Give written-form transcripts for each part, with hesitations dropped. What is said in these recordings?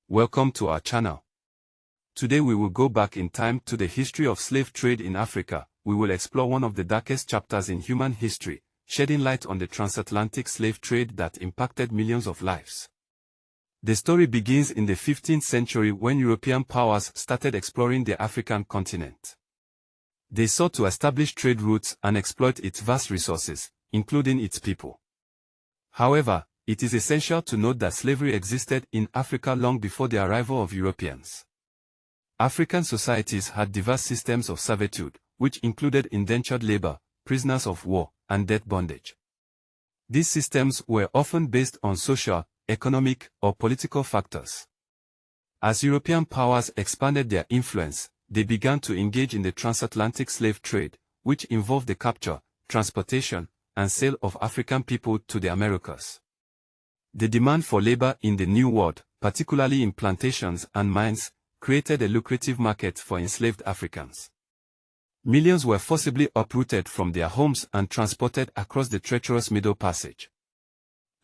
Welcome to our channel. Today we will go back in time to the history of slave trade in Africa. We will explore one of the darkest chapters in human history, shedding light on the transatlantic slave trade that impacted millions of lives. The story begins in the 15th century when European powers started exploring the African continent. They sought to establish trade routes and exploit its vast resources, including its people. However, it is essential to note that slavery existed in Africa long before the arrival of Europeans. African societies had diverse systems of servitude, which included indentured labor, prisoners of war, and debt bondage. These systems were often based on social, economic, or political factors. As European powers expanded their influence, they began to engage in the transatlantic slave trade, which involved the capture, transportation, and sale of African people to the Americas. The demand for labor in the New World, particularly in plantations and mines, created a lucrative market for enslaved Africans. Millions were forcibly uprooted from their homes and transported across the treacherous Middle Passage.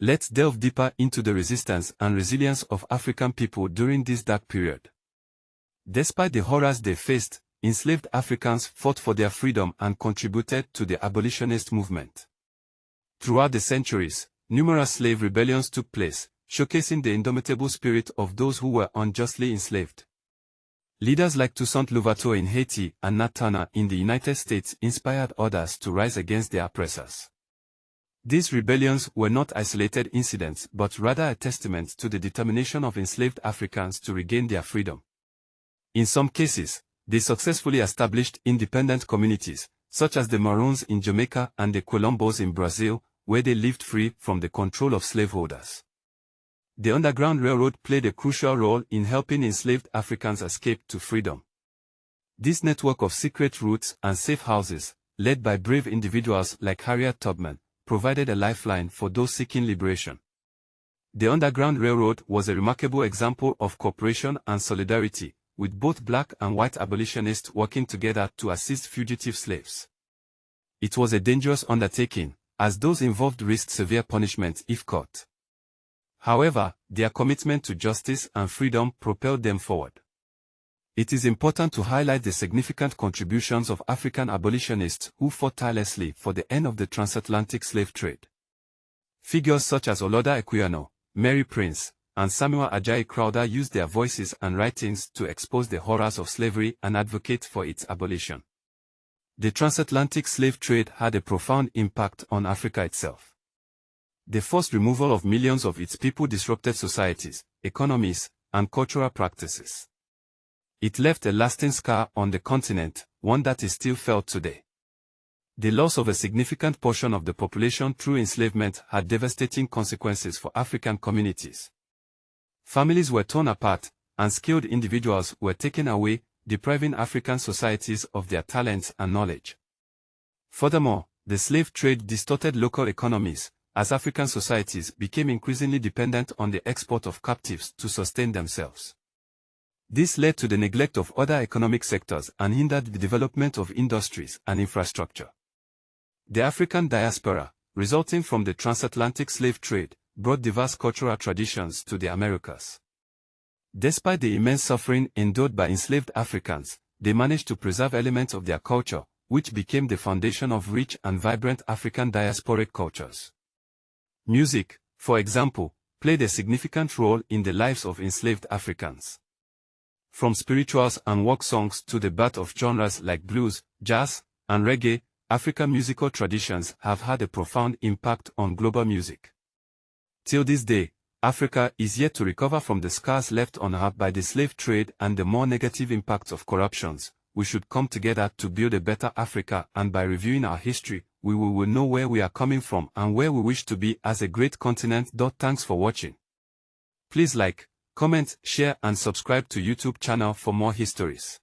Let's delve deeper into the resistance and resilience of African people during this dark period. Despite the horrors they faced, enslaved Africans fought for their freedom and contributed to the abolitionist movement. Throughout the centuries, numerous slave rebellions took place, showcasing the indomitable spirit of those who were unjustly enslaved. Leaders like Toussaint Louverture in Haiti and Nat Turner in the United States inspired others to rise against their oppressors. These rebellions were not isolated incidents but rather a testament to the determination of enslaved Africans to regain their freedom. In some cases, they successfully established independent communities, such as the Maroons in Jamaica and the Quilombos in Brazil, where they lived free from the control of slaveholders. The Underground Railroad played a crucial role in helping enslaved Africans escape to freedom. This network of secret routes and safe houses, led by brave individuals like Harriet Tubman, provided a lifeline for those seeking liberation. The Underground Railroad was a remarkable example of cooperation and solidarity, with both black and white abolitionists working together to assist fugitive slaves. It was a dangerous undertaking, as those involved risked severe punishment if caught. However, their commitment to justice and freedom propelled them forward. It is important to highlight the significant contributions of African abolitionists who fought tirelessly for the end of the transatlantic slave trade. Figures such as Oloda Equiano, Mary Prince, and Samuel Ajayi Crowther used their voices and writings to expose the horrors of slavery and advocate for its abolition. The transatlantic slave trade had a profound impact on Africa itself. The forced removal of millions of its people disrupted societies, economies, and cultural practices. It left a lasting scar on the continent, one that is still felt today. The loss of a significant portion of the population through enslavement had devastating consequences for African communities. Families were torn apart, and skilled individuals were taken away, depriving African societies of their talents and knowledge. Furthermore, the slave trade distorted local economies, as African societies became increasingly dependent on the export of captives to sustain themselves. This led to the neglect of other economic sectors and hindered the development of industries and infrastructure. The African diaspora, resulting from the transatlantic slave trade, brought diverse cultural traditions to the Americas. Despite the immense suffering endured by enslaved Africans, they managed to preserve elements of their culture, which became the foundation of rich and vibrant African diasporic cultures. Music, for example, played a significant role in the lives of enslaved Africans. From spirituals and work songs to the birth of genres like blues, jazz, and reggae, African musical traditions have had a profound impact on global music. Till this day, Africa is yet to recover from the scars left on her by the slave trade and the more negative impacts of corruptions. We should come together to build a better Africa, and by reviewing our history, we will know where we are coming from and where we wish to be as a great continent. Thanks for watching. Please like, comment, share and subscribe to YouTube channel for more histories.